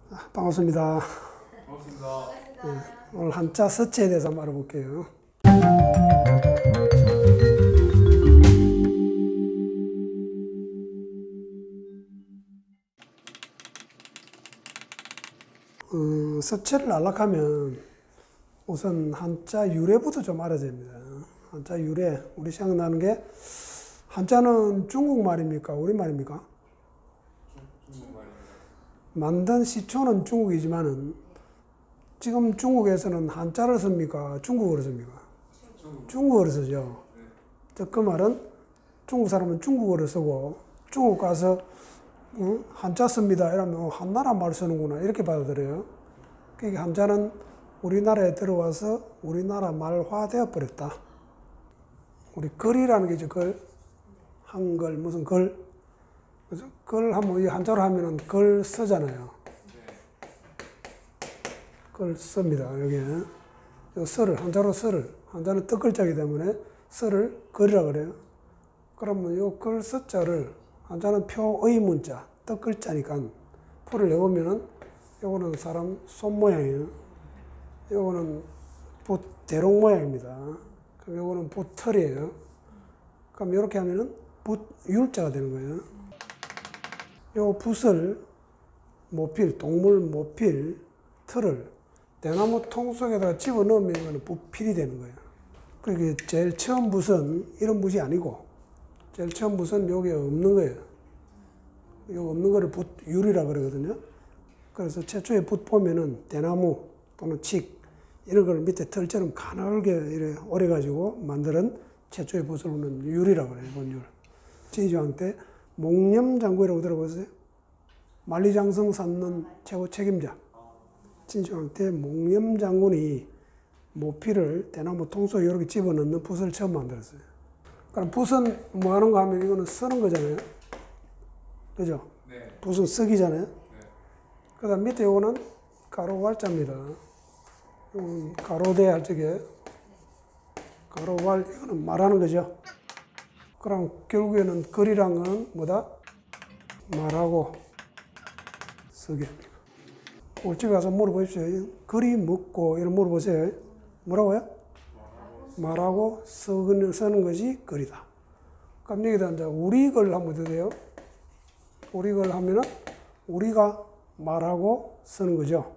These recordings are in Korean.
반갑습니다. 반갑습니다. 오늘 한자 서체에 대해서 한번 알아볼게요. 서체를 알락하면 우선 한자 유래부터 좀 알아야 됩니다. 한자 유래, 우리 생각나는 게 한자는 중국말입니까? 우리말입니까? 중국말입니다. 만든 시초는 중국이지만은 지금 중국에서는 한자를 씁니까? 중국어를 씁니까? 중국어를 쓰죠. 즉 그 말은 중국 사람은 중국어를 쓰고 중국 가서 한자 씁니다 이러면 한나라 말 쓰는구나 이렇게 받아들여요. 그러니까 한자는 우리나라에 들어와서 우리나라 말화 되어 버렸다. 우리 글이라는 게 있죠. 글, 한글 무슨 글, 그래서 글 하면 이 한자로 하면은 글 쓰잖아요. 글 씁니다. 여기 설을 한자로 설을 한자는 뜻글자이기 때문에 설을 글이라 그래요. 그러면 요 글 서자를 한자는 표의 문자 뜻글자니까 표를 내보면은 요거는 사람 손 모양이에요. 요거는 붓 대롱 모양입니다. 그럼 요거는 붓털이에요. 그럼 이렇게 하면은 붓 율자가 되는 거예요. 요 붓을 모필 동물 모필 털을 대나무 통 속에다가 집어넣으면 이거는 붓필이 되는 거예요. 그게 제일 처음 붓은 이런 붓이 아니고 제일 처음 붓은 여기 없는 거예요. 요 없는 거를 붓율이라 그러거든요. 그래서 최초의 붓 보면은 대나무 또는 칡 이런 걸 밑에 털처럼 가늘게 이렇게 오래가지고 만드는 최초의 붓을 우는 율이라 그래요. 붓율. 진시황 때 목념장구이라고 들어보세요? 만리장성 쌓는 최고 책임자. 진시황 때 목념장군이 모피를 대나무 통속에 이렇게 집어넣는 붓을 처음 만들었어요. 그럼 붓은 뭐 하는 거 하면 이거는 쓰는 거잖아요. 그죠? 네. 붓은 쓰기잖아요. 네. 그 다음 밑에 이거는 가로왈자입니다. 이거는 가로대 할 적에 가로왈 이거는 말하는 거죠. 그럼 결국에는 글이란 건 뭐다? 말하고 쓰게. 오늘 집에 가서 물어보십시오. 글이 묻고 이런 물어보세요. 뭐라고요? 말하고 쓰는 것이 글이다. 그럼 여기다 이제 우리글 하면 돼요. 우리글 하면은 우리가 말하고 쓰는 거죠.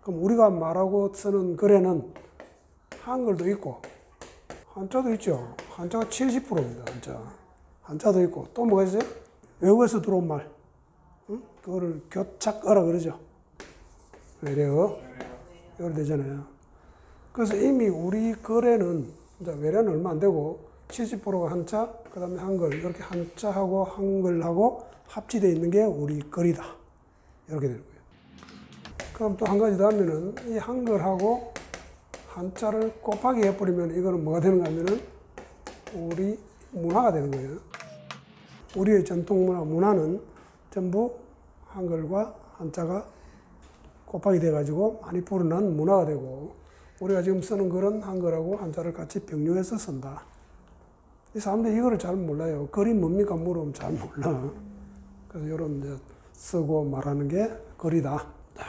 그럼 우리가 말하고 쓰는 글에는 한글도 있고 한자도 있죠. 한자가 70%입니다. 한자도 있고 또 뭐가 있어요? 외국에서 들어온 말. 그거를 교착어라 그러죠. 외래어. 이렇게 되잖아요. 그래서 이미 우리 글에는 이제 외래는 얼마 안 되고 70%가 한자, 그 다음에 한글 이렇게 한자하고 한글하고 합치되어 있는 게 우리 글이다. 이렇게 되는 거예요. 그럼 또 한 가지 더 하면은 이 한글하고 한자를 곱하기 해버리면 이거는 뭐가 되는가 하면은 우리 문화가 되는 거예요. 우리의 전통 문화는 전부 한글과 한자가 곱하기 돼가지고 많이 불어난 문화가 되고 우리가 지금 쓰는 글은 한글하고 한자를 같이 병렬해서 쓴다. 이 사람들이 이거를 잘 몰라요. 글이 뭡니까 물으면 잘 몰라. 그래서 이런 이제 쓰고 말하는 게 글이다.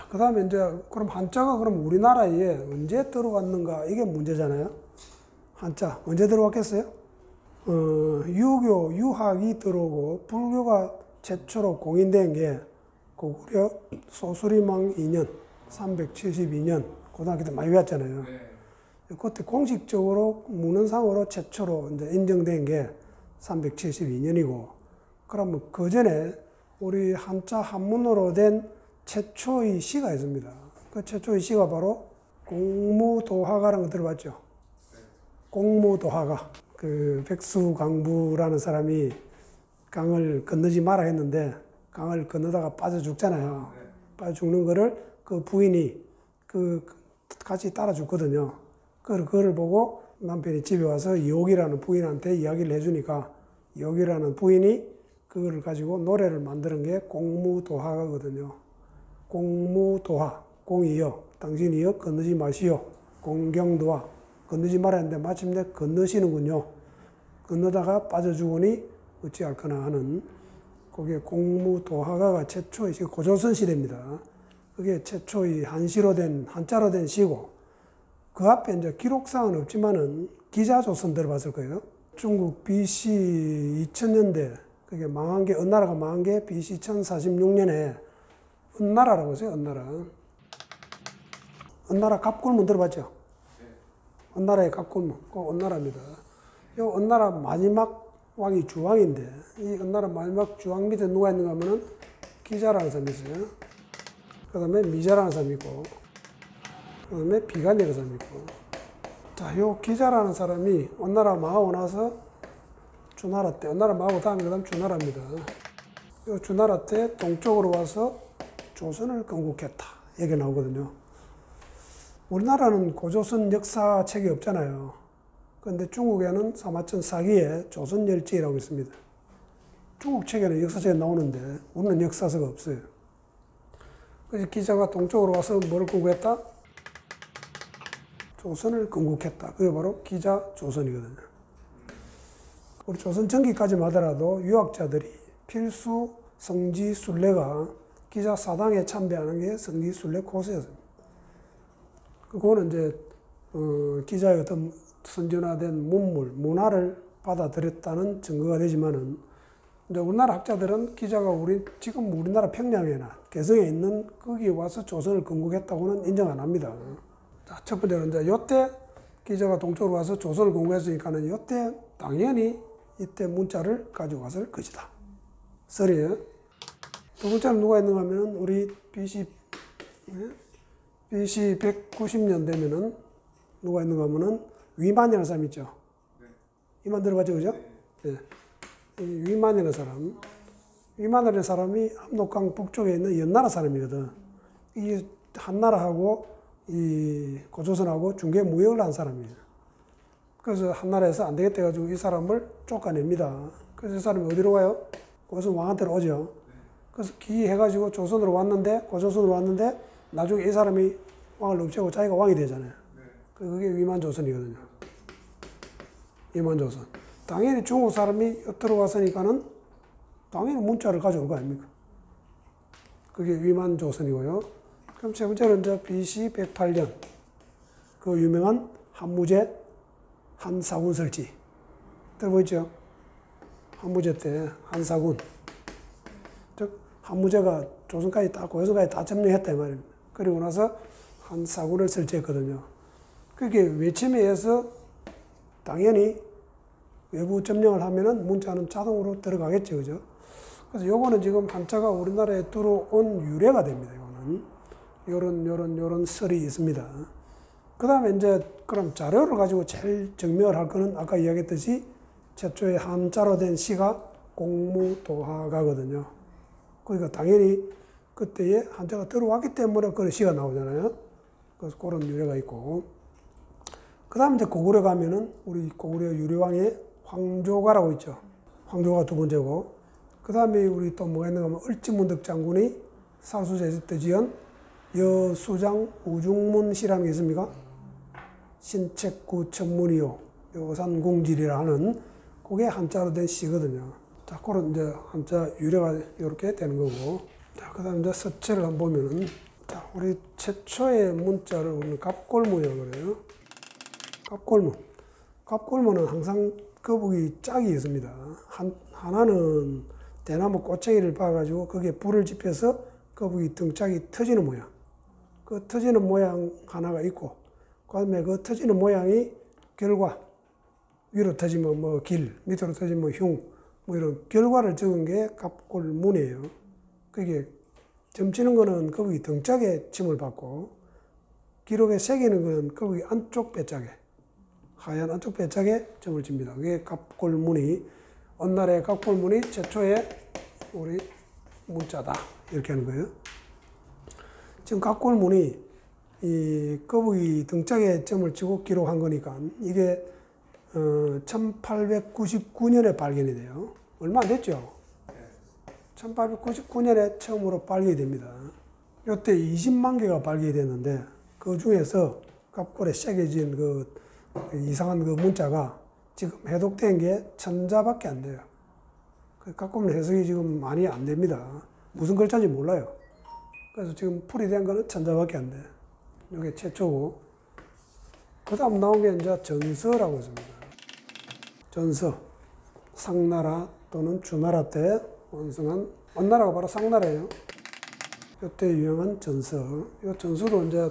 그 다음에 이제 그럼 한자가 그럼 우리나라에 언제 들어왔는가 이게 문제잖아요. 한자 언제 들어왔겠어요? 유교 유학이 들어오고 불교가 최초로 공인된 게 고구려 소수리망 2년 372년 고등학교 때 많이 배웠잖아요. 네. 그때 공식적으로 문헌상으로 최초로 이제 인정된 게 372년이고 그러면 그 전에 우리 한자 한문으로 된 최초의 시가 있습니다. 그 최초의 시가 바로 공무도화가라는 거 들어봤죠? 네. 공무도화가. 그 백수강부라는 사람이 강을 건너지 마라 했는데 강을 건너다가 빠져 죽잖아요. 네. 빠져 죽는 거를 그 부인이 같이 따라 죽거든요. 그걸 보고 남편이 집에 와서 이옥이라는 부인한테 이야기를 해주니까 이옥이라는 부인이 그거를 가지고 노래를 만드는 게 공무도화가거든요. 공무도화, 공이여, 당신이여 건너지 마시오. 공경도화, 건너지 말아야 하는데 마침내 건너시는군요. 건너다가 빠져 죽으니 어찌할거나 하는 그게 공무도화가가 최초의 고조선 시대입니다. 그게 최초의 한자로 된 시고, 그 앞에 이제 기록상은 없지만은 기자조선 들어봤을 거예요. 중국 BC 2000년대, 그게 망한 게, 은나라가 망한 게 BC 1046년에 은나라라고 했어요, 은나라. 은나라 갑골문 들어봤죠? 은나라의 갑골문, 그 은나라입니다. 이 은나라 마지막 왕이 주왕인데, 이 은나라 마지막 주왕 밑에 누가 있는가 하면은 기자라는 사람이 있어요. 그 다음에 미자라는 사람이 있고, 그 다음에 비간이라는 사람이 있고. 자, 요 기자라는 사람이 은나라 망하고 나서 주나라 때, 은나라 망하고 다음에 그 다음 주나라입니다. 요 주나라 때 동쪽으로 와서 조선을 건국했다. 얘기 나오거든요. 우리나라는 고조선 역사책이 없잖아요. 그런데 중국에는 사마천 사기에 조선열지라고 있습니다. 중국 책에는 역사책이 나오는데 우리는 역사서가 없어요. 그래서 기자가 동쪽으로 와서 뭐를 건국했다? 조선을 건국했다. 그게 바로 기자 조선이거든요. 우리 조선 전기까지만 하더라도 유학자들이 필수 성지 순례가 기자 사당에 참배하는 게 성지 순례 코스였습니다. 그거는 이제 기자의 어떤 선진화된 문물, 문화를 받아들였다는 증거가 되지만은, 이제 우리나라 학자들은 기자가 지금 우리나라 평양에나 개성에 있는 거기에 와서 조선을 건국했다고는 인정 안 합니다. 자, 첫 번째는 이제 요때 기자가 동쪽으로 와서 조선을 건국했으니까는 요때 당연히 이때 문자를 가지고 왔을 것이다. 썰이에요. 두 번째는 누가 있는가 하면은 우리 BC 190년 되면은 누가 있는가 하면은 위만이라는 사람 있죠. 위만 들어봤죠, 그죠? 네. 위만이라는 사람. 위만이라는 사람이 압록강 북쪽에 있는 연나라 사람이거든. 이 한나라하고 이 고조선하고 중개 무역을 한 사람이에요. 그래서 한나라에서 안 되겠다 해가지고 이 사람을 쫓아냅니다. 그래서 이 사람이 어디로 가요? 고조선 왕한테로 오죠. 그래서 기해가지고 조선으로 왔는데, 고조선으로 왔는데, 나중에 이 사람이 왕을 없애고 자기가 왕이 되잖아요. 그게 위만조선이거든요. 위만조선. 당연히 중국 사람이 들어왔으니까는 당연히 문자를 가져올 거 아닙니까? 그게 위만조선이고요. 그럼 세 번째는 이제 BC 108년. 그 유명한 한무제 한사군 설치. 들어보셨죠? 한무제 때 한사군. 즉, 한무제가 조선까지 다, 고조선까지 다 점령했다, 이 말입니다. 그리고 나서 한사군을 설치했거든요. 그게 외침에 의해서 당연히 외부 점령을 하면은 문자는 자동으로 들어가겠죠, 그죠? 그래서 요거는 지금 한자가 우리나라에 들어온 유래가 됩니다, 요거는. 요런 설이 있습니다. 그 다음에 이제 그럼 자료를 가지고 제일 증명을 할 거는 아까 이야기했듯이 최초의 한자로 된 시가 공무도화가거든요. 그러니까 당연히 그때에 한자가 들어왔기 때문에 그런 시가 나오잖아요. 그래서 그런 유래가 있고. 그 다음에 이제 고구려 가면은 우리 고구려 유리왕의 황조가라고 있죠. 황조가 두 번째고. 그 다음에 우리 또 뭐가 있는가 하면 을지문덕 장군이 사수자 있을 때 지은 여수장 우중문시라는 게 있습니까? 신책구 천문이요. 요산공질이라 하는 그게 한자로 된 시거든요. 자, 그런 이제 한자 유래가 이렇게 되는 거고. 자, 그 다음에 이제 서체를 한번 보면은, 자, 우리 최초의 문자를 우리는 갑골문이라고 그래요. 갑골문. 갑골문은 항상 거북이 짝이 있습니다. 하나는 대나무 꼬챙이를 박아가지고 거기에 불을 지펴서 거북이 등짝이 터지는 모양. 그 터지는 모양 하나가 있고, 그 다음에 그 터지는 모양이 결과. 위로 터지면 뭐 길, 밑으로 터지면 흉, 뭐 이런 결과를 적은 게 갑골문이에요. 그게 점치는 거는 거북이 등짝에 침을 받고, 기록에 새기는 건 거북이 안쪽 배짝에, 하얀 안쪽 배짝에 점을 칩니다. 그게 갑골문이, 언날의 갑골문이 최초의 우리 문자다. 이렇게 하는 거예요. 지금 갑골문이 이 거북이 등짝에 점을 치고 기록한 거니까 이게 1899년에 발견이 돼요. 얼마 안 됐죠? 1899년에 처음으로 발견이 됩니다. 이때 20만 개가 발견이 됐는데 그 중에서 갑골에 새겨진 그 이상한 그 문자가 지금 해독된 게 1000자밖에 안 돼요. 갑골문 해석이 지금 많이 안 됩니다. 무슨 글자인지 몰라요. 그래서 지금 풀이 된 거는 천자밖에 안 돼. 이게 최초고. 그 다음 나온 게 이제 전서라고 있습니다. 전서. 상나라 또는 주나라 때 완성한, 원나라가 바로 상나라예요. 이때 유행한 전서. 이 전서도 이제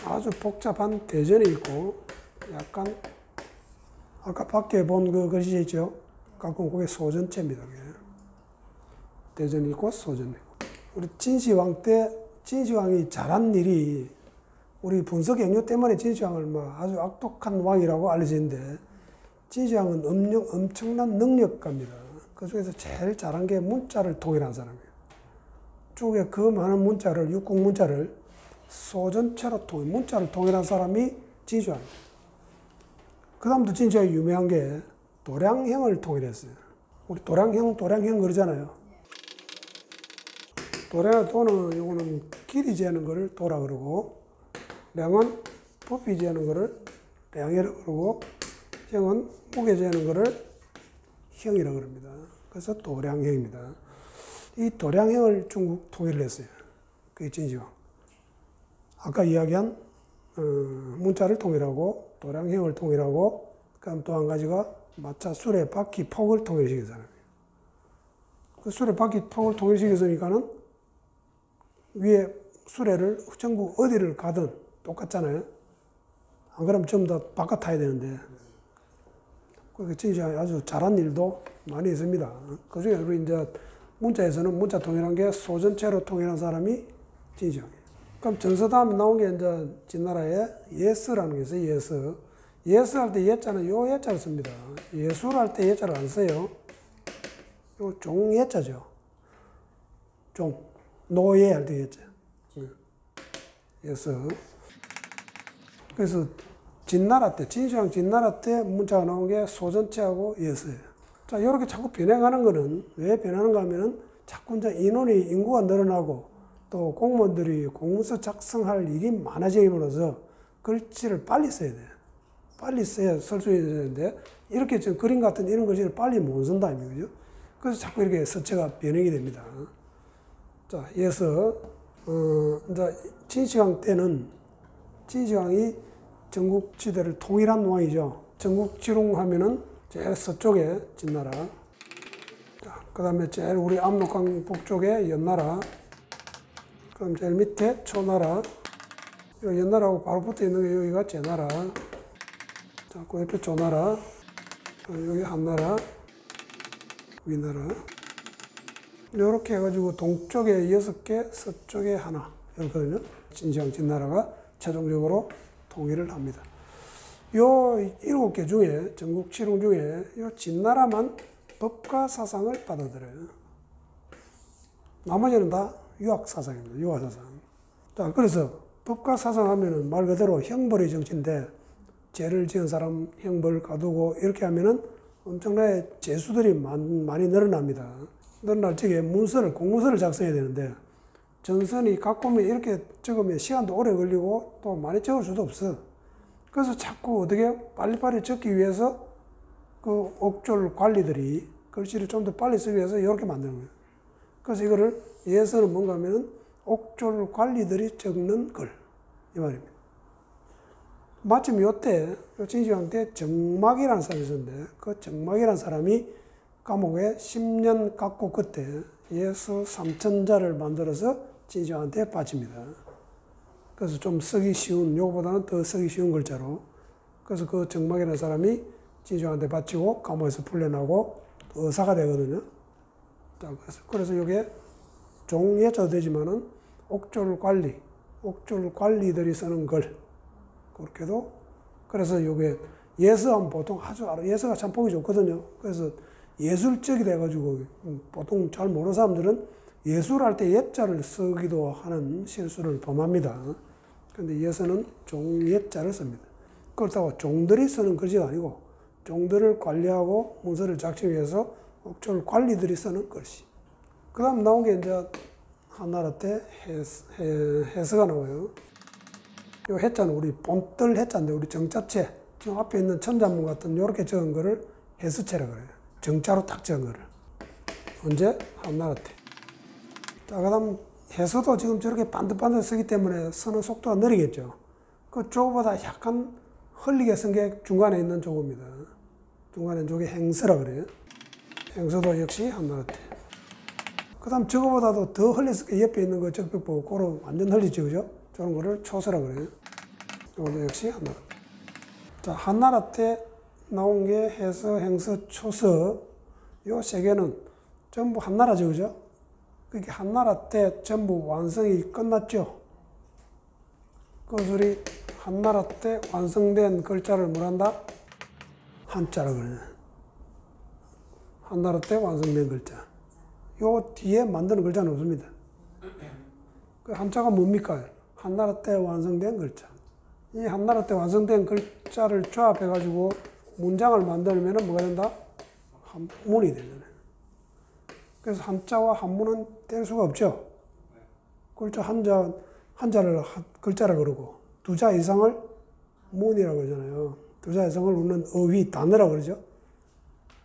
아주 복잡한 대전이 있고, 약간, 아까 밖에 본 그 글씨 있죠? 갖고 그게 소전체입니다. 그게. 대전이 있고 소전이 있고. 우리 진시황 때, 진시황이 잘한 일이, 우리 분석 연구 때문에 진시황을 뭐 아주 악독한 왕이라고 알려져 있는데, 진시황은 엄청난 능력가입니다. 그 중에서 제일 잘한 게 문자를 통일한 사람이에요. 중국의 그 많은 문자를, 육국 문자를 소전체로 문자를 통일한 사람이 진시황이에요. 그 다음도 진시황이 유명한 게 도량형을 통일했어요. 우리 도량형 그러잖아요. 도는 요거는 길이 재는 거를 도라 그러고, 량은 부피 재는 거를 량이라 그러고, 형은 무게 재는 거를 형이라 그럽니다. 그래서 도량형입니다. 이 도량형을 중국 통일을 했어요. 그게 진시황. 아까 이야기한 문자를 통일하고 도량형을 통일하고, 그다음 또 한 가지가 마차 수레 바퀴 폭을 통일시킨 사람이에요. 그 수레 바퀴 폭을 통일시켰으니까는 위에 수레를 전국 어디를 가든 똑같잖아요. 안 그러면 전부 다 바깥 타야 되는데. 그러니까 진시황이 아주 잘한 일도 많이 있습니다. 그 중에 우리 이제 문자에서는 문자 통일한 게 소전체로 통일한 사람이 진시황이에요. 그럼 전서 다음에 나온 게 이제 진나라에 예서라는 게 있어요. 예서. 예서 할 때 예자는 요 예자를 씁니다. 예술 할 때 예자를 안 써요. 요 종 예자죠. 종. 노예 할 때 예자. 예서. 그래서 진나라 때, 진시황 진나라 때 문자가 나온 게 소전체하고 예서예요. 자, 이렇게 자꾸 변해가는 거는 왜 변하는가 하면은 자꾸 이제 인구가 늘어나고 또 공무원들이 공문서 작성할 일이 많아짐으로써 글씨를 빨리 써야 돼요. 빨리 써야 쓸 수 있는데 이렇게 지금 그림 같은 이런 글씨를 빨리 못 쓴다, 이거죠. 그래서 자꾸 이렇게 서체가 변형이 됩니다. 자, 예서, 이제 진시황 때는 진시황이 전국 지대를 통일한 왕이죠. 전국 지룽 하면은 제일 서쪽에 진나라. 그 다음에 제일 우리 압록강 북쪽에 연나라. 그럼 제일 밑에 초나라. 연나라하고 바로 붙어 있는 게 여기가 제나라. 자, 그 옆에 조나라. 여기 한나라. 위나라. 이렇게 해가지고 동쪽에 6개, 서쪽에 하나. 이렇거든요. 진시황 진나라가 최종적으로 통일을 합니다. 요 7개 중에, 전국 칠흥 중에 요 진나라만 법과 사상을 받아들여요. 나머지는 다 유학 사상입니다. 유학 사상. 자, 그래서 법과 사상 하면은 말 그대로 형벌의 정치인데, 죄를 지은 사람 형벌 가두고 이렇게 하면은 엄청나게 죄수들이 많이 늘어납니다. 늘어날 적에 공문서를 작성해야 되는데, 전선이 갖고 오면 이렇게 적으면 시간도 오래 걸리고 또 많이 적을 수도 없어. 그래서 자꾸 어떻게 빨리빨리 적기 위해서 그 옥졸 관리들이 글씨를 좀 더 빨리 쓰기 위해서 이렇게 만드는 거예요. 그래서 이거를 예서는 뭔가 하면은 옥졸 관리들이 적는 글, 이 말입니다. 마침 요때, 진시황 때 정막이라는 사람이 있었는데, 그 정막이라는 사람이 감옥에 10년 갇고 그때 예서 3천자를 만들어서 진시황한테 바칩니다. 그래서 좀 쓰기 쉬운, 요거보다는 더 쓰기 쉬운 글자로. 그래서 그 정막이라는 사람이 진시황한테 바치고 감옥에서 풀려나고 의사가 되거든요. 자, 그래서 이게 종예자도 되지만은 옥졸 관리들이 쓰는 글. 그렇게도. 그래서 이게 예서하면 보통 예서가 참 보기 좋거든요. 그래서 예술적이 돼가지고 보통 잘 모르는 사람들은 예술할 때 예자를 쓰기도 하는 실수를 범합니다. 그런데 예서는 종예자를 씁니다. 그렇다고 종들이 쓰는 글씨가 아니고 종들을 관리하고 문서를 작성하기 위해서 옥졸 관리들이 쓰는 글씨. 그 다음 나온 게 이제 한나라 때 해서가 나와요. 이 해자는 우리 본뜰 해자인데 우리 정자체, 지금 앞에 있는 천자문 같은 이렇게 적은 거를 해서체라고 그래요. 정자로 딱 적은 거를. 언제? 한나라 때. 자, 그 다음 해서도 지금 저렇게 반듯반듯 쓰기 때문에 쓰는 속도가 느리겠죠. 그 조보다 약간 흘리게 쓴 게 중간에 있는 조입니다. 중간에 저게 행서라 그래요. 행서도 역시 한나라때. 그 다음 저거보다도 더 흘렸을 게 옆에 있는 거 적벽 보고 그거 완전 흘리죠, 그죠? 저런 거를 초서라 그래요. 이것도 역시 한나라. 자, 한나라 때 나온 게 해서, 행서, 초서 요 세 개는 전부 한나라죠, 그죠? 그게 한나라 때 전부 완성이 끝났죠. 그래서 우리 한나라 때 완성된 글자를 뭐란다? 한자라 그래요. 한나라 때 완성된 글자. 요 뒤에 만드는 글자는 없습니다. 그 한자가 뭡니까? 한나라 때 완성된 글자. 이 한나라 때 완성된 글자를 조합해가지고 문장을 만들면 뭐가 된다? 한문이 되잖아요. 그래서 한자와 한문은 뗄 수가 없죠. 글자 한자를 글자를 그러고 두 자 이상을 문이라고 하잖아요. 두 자 이상을 우는 어휘, 단어라고 그러죠.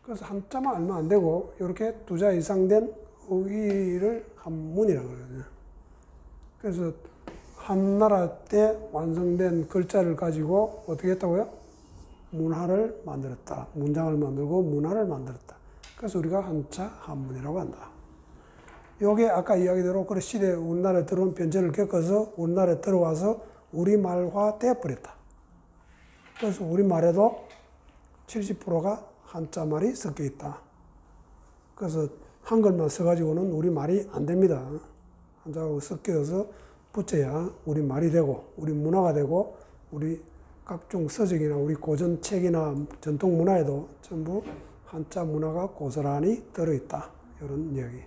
그래서 한자만 알면 안 되고 이렇게 두 자 이상 된 어휘를 한문이라고 그러거든요. 그래서 한나라 때 완성된 글자를 가지고 어떻게 했다고요? 문화를 만들었다. 문장을 만들고 문화를 만들었다. 그래서 우리가 한자, 한문이라고 한다. 요게 아까 이야기대로 그 시대에 우리나라에 들어온 변천을 겪어서 우리나라에 들어와서 우리말화 되어버렸다. 그래서 우리말에도 70%가 한자말이 섞여 있다. 그래서 한글만 써가지고는 우리말이 안 됩니다. 한자하고 섞여서 붙여야 우리말이 되고 우리 문화가 되고 우리 각종 서적이나 우리 고전 책이나 전통 문화에도 전부 한자 문화가 고스란히 들어있다. 이런 이야기.